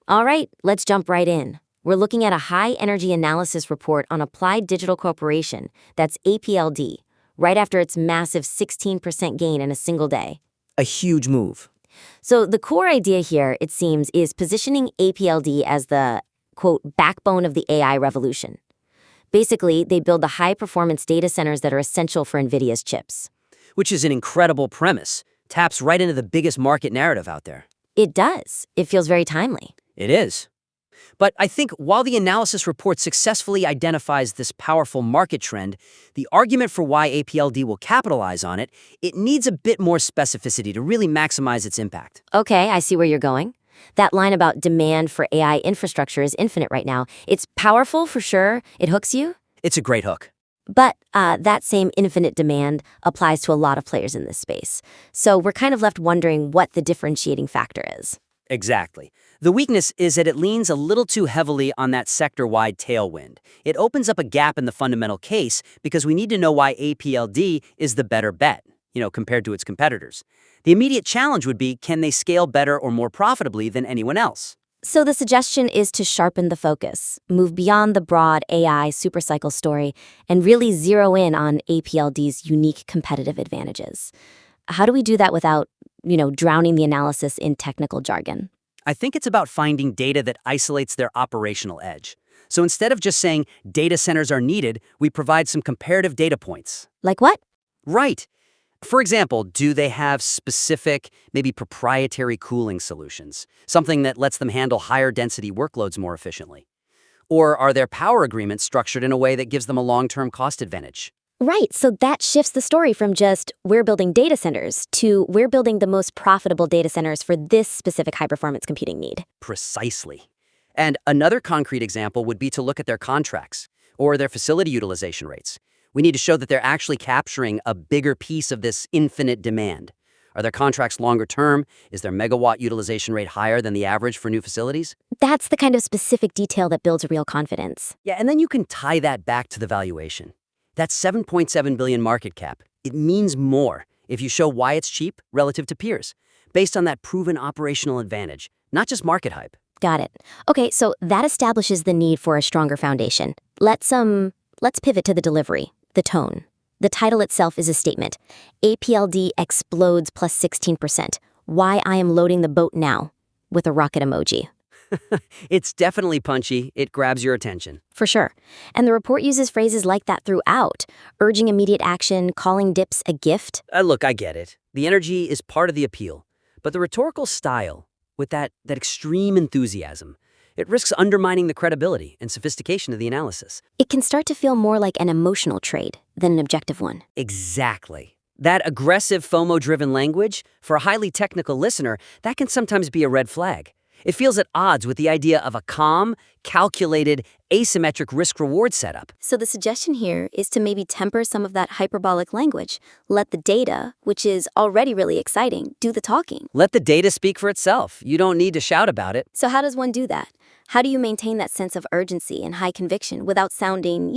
All right, let's jump right in. We're looking at a high energy analysis report on Applied Digital Corporation, that's APLD, right after its massive 16% gain in a single day. A huge move. So the core idea here, it seems, is positioning APLD as the, quote, backbone of the AI revolution. Basically, they build the high-performance data centers that are essential for NVIDIA's chips. Which is an incredible premise. Taps right into the biggest market narrative out there. It does. It feels very timely. It is. But I think while the analysis report successfully identifies this powerful market trend, the argument for why APLD will capitalize on it, it needs a bit more specificity to really maximize its impact. Okay, I see where you're going. That line about demand for AI infrastructure is infinite right now. It's powerful for sure. It hooks you. It's a great hook. But that same infinite demand applies to a lot of players in this space. So we're kind of left wondering what the differentiating factor is. Exactly. The weakness is that it leans a little too heavily on that sector-wide tailwind. It opens up a gap in the fundamental case because we need to know why APLD is the better bet, compared to its competitors. The immediate challenge would be, can they scale better or more profitably than anyone else? So the suggestion is to sharpen the focus, move beyond the broad AI supercycle story, and really zero in on APLD's unique competitive advantages. How do we do that without, drowning the analysis in technical jargon? I think it's about finding data that isolates their operational edge. So instead of just saying data centers are needed, we provide some comparative data points. Like what? Right. For example, do they have specific, maybe proprietary cooling solutions? Something that lets them handle higher density workloads more efficiently? Or are their power agreements structured in a way that gives them a long-term cost advantage? Right, so that shifts the story from just we're building data centers to we're building the most profitable data centers for this specific high-performance computing need. Precisely. And another concrete example would be to look at their contracts or their facility utilization rates. We need to show that they're actually capturing a bigger piece of this infinite demand. Are their contracts longer term? Is their megawatt utilization rate higher than the average for new facilities? That's the kind of specific detail that builds real confidence. Yeah, and then you can tie that back to the valuation. That $7.7 billion market cap, it means more if you show why it's cheap relative to peers, based on that proven operational advantage, not just market hype. Got it. Okay, so that establishes the need for a stronger foundation. Let's pivot to the delivery, the tone. The title itself is a statement. APLD explodes plus 16%. Why I am loading the boat now, with a rocket emoji. It's definitely punchy. It grabs your attention. For sure. And the report uses phrases like that throughout, urging immediate action, calling dips a gift. Look, I get it. The energy is part of the appeal. But the rhetorical style, with that extreme enthusiasm, it risks undermining the credibility and sophistication of the analysis. It can start to feel more like an emotional trade than an objective one. Exactly. That aggressive FOMO-driven language, for a highly technical listener, that can sometimes be a red flag. It feels at odds with the idea of a calm, calculated, asymmetric risk-reward setup. So the suggestion here is to maybe temper some of that hyperbolic language. Let the data, which is already really exciting, do the talking. Let the data speak for itself. You don't need to shout about it. So how does one do that? How do you maintain that sense of urgency and high conviction without sounding,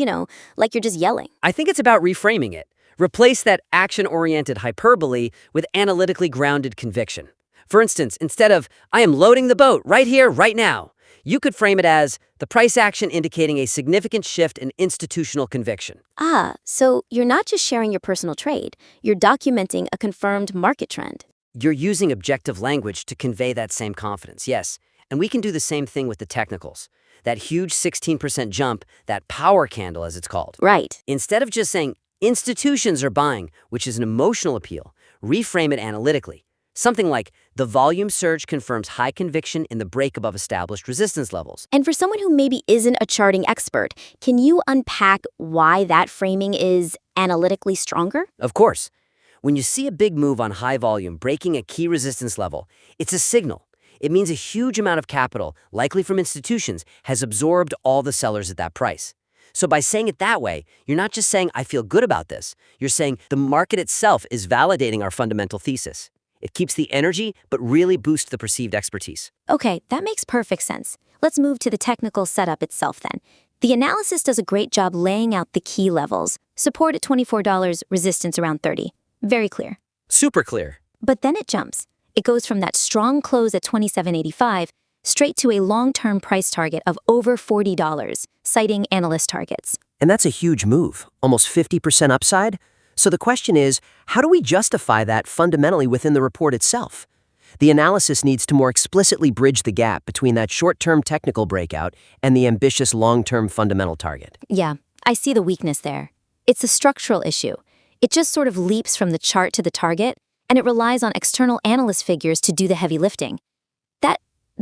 like you're just yelling? I think it's about reframing it. Replace that action-oriented hyperbole with analytically grounded conviction. For instance, instead of, I am loading the boat right here, right now, you could frame it as the price action indicating a significant shift in institutional conviction. So you're not just sharing your personal trade, you're documenting a confirmed market trend. You're using objective language to convey that same confidence, yes. And we can do the same thing with the technicals. That huge 16% jump, that power candle as it's called. Right. Instead of just saying, institutions are buying, which is an emotional appeal, reframe it analytically. Something like, the volume surge confirms high conviction in the break above established resistance levels. And for someone who maybe isn't a charting expert, can you unpack why that framing is analytically stronger? Of course. When you see a big move on high volume breaking a key resistance level, it's a signal. It means a huge amount of capital, likely from institutions, has absorbed all the sellers at that price. So by saying it that way, you're not just saying, I feel good about this. You're saying the market itself is validating our fundamental thesis. It keeps the energy, but really boosts the perceived expertise. Okay, that makes perfect sense. Let's move to the technical setup itself then. The analysis does a great job laying out the key levels. Support at $24, resistance around 30. Very clear. Super clear. But then it jumps. It goes from that strong close at $27.85 straight to a long-term price target of over $40, citing analyst targets. And that's a huge move, almost 50% upside. So the question is, how do we justify that fundamentally within the report itself? The analysis needs to more explicitly bridge the gap between that short-term technical breakout and the ambitious long-term fundamental target. Yeah, I see the weakness there. It's a structural issue. It just sort of leaps from the chart to the target, and it relies on external analyst figures to do the heavy lifting.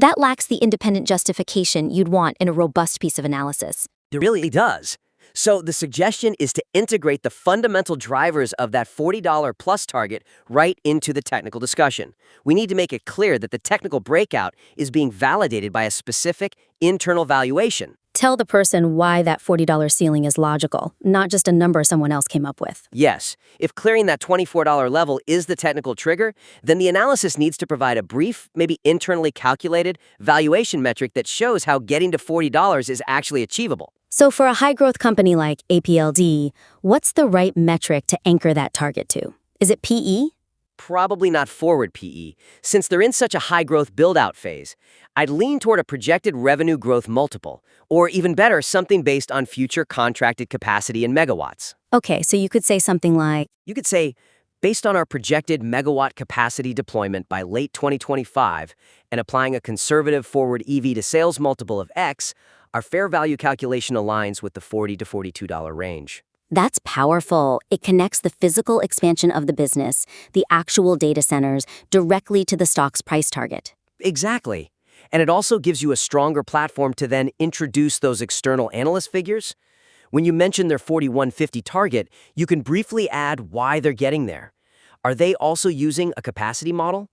That lacks the independent justification you'd want in a robust piece of analysis. It really does. So the suggestion is to integrate the fundamental drivers of that $40 plus target right into the technical discussion. We need to make it clear that the technical breakout is being validated by a specific internal valuation. Tell the person why that $40 ceiling is logical, not just a number someone else came up with. Yes, if clearing that $24 level is the technical trigger, then the analysis needs to provide a brief, maybe internally calculated, valuation metric that shows how getting to $40 is actually achievable. So for a high-growth company like APLD, what's the right metric to anchor that target to? Is it PE? Probably not forward PE, since they're in such a high-growth build-out phase. I'd lean toward a projected revenue growth multiple, or even better, something based on future contracted capacity in megawatts. Okay, so you could say something like, You could say, based on our projected megawatt capacity deployment by late 2025 and applying a conservative forward EV to sales multiple of X, our fair value calculation aligns with the $40 to $42 range. That's powerful. It connects the physical expansion of the business, the actual data centers, directly to the stock's price target. Exactly. And it also gives you a stronger platform to then introduce those external analyst figures. When you mention their 4150 target, you can briefly add why they're getting there. Are they also using a capacity model?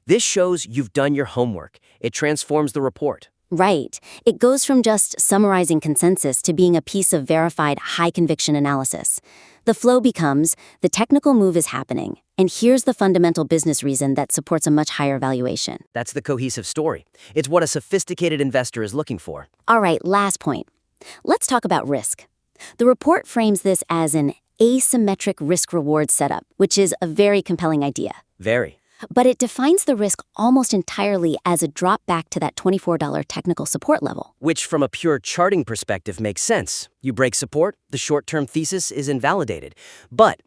This shows you've done your homework. It transforms the report. Right. It goes from just summarizing consensus to being a piece of verified high-conviction analysis. The flow becomes, the technical move is happening, and here's the fundamental business reason that supports a much higher valuation. That's the cohesive story. It's what a sophisticated investor is looking for. All right, last point. Let's talk about risk. The report frames this as an asymmetric risk-reward setup, which is a very compelling idea. Very. But it defines the risk almost entirely as a drop back to that $24 technical support level. Which, from a pure charting perspective, makes sense. You break support, the short-term thesis is invalidated. But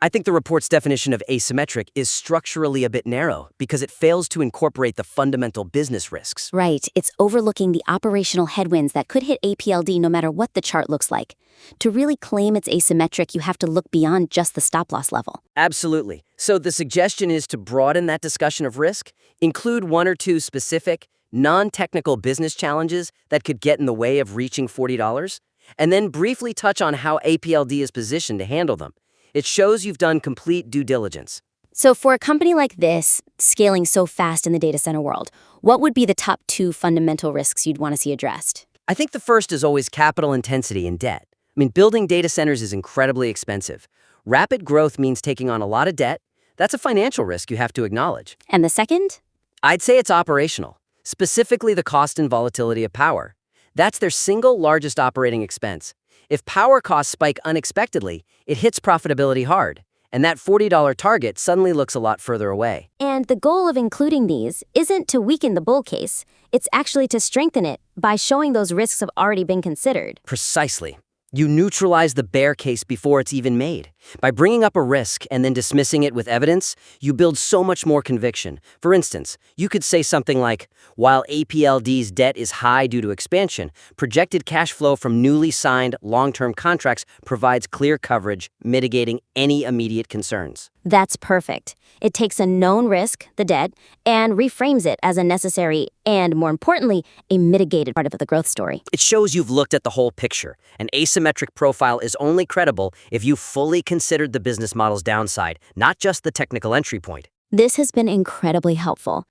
I think the report's definition of asymmetric is structurally a bit narrow because it fails to incorporate the fundamental business risks. Right, it's overlooking the operational headwinds that could hit APLD no matter what the chart looks like. To really claim it's asymmetric, you have to look beyond just the stop-loss level. Absolutely. So the suggestion is to broaden that discussion of risk, include one or two specific, non-technical business challenges that could get in the way of reaching $40, and then briefly touch on how APLD is positioned to handle them. It shows you've done complete due diligence. So for a company like this, scaling so fast in the data center world, what would be the top 2 fundamental risks you'd want to see addressed? I think the first is always capital intensity and debt. Building data centers is incredibly expensive. Rapid growth means taking on a lot of debt. That's a financial risk you have to acknowledge. And the second? I'd say it's operational, specifically the cost and volatility of power. That's their single largest operating expense. If power costs spike unexpectedly, it hits profitability hard, and that $40 target suddenly looks a lot further away. And the goal of including these isn't to weaken the bull case, it's actually to strengthen it by showing those risks have already been considered. Precisely. You neutralize the bear case before it's even made. By bringing up a risk and then dismissing it with evidence, you build so much more conviction. For instance, you could say something like, while APLD's debt is high due to expansion, projected cash flow from newly signed long-term contracts provides clear coverage, mitigating any immediate concerns. That's perfect. It takes a known risk, the debt, and reframes it as a necessary and, more importantly, a mitigated part of the growth story. It shows you've looked at the whole picture. An asymmetric profile is only credible if you fully considered the business model's downside, not just the technical entry point. This has been incredibly helpful.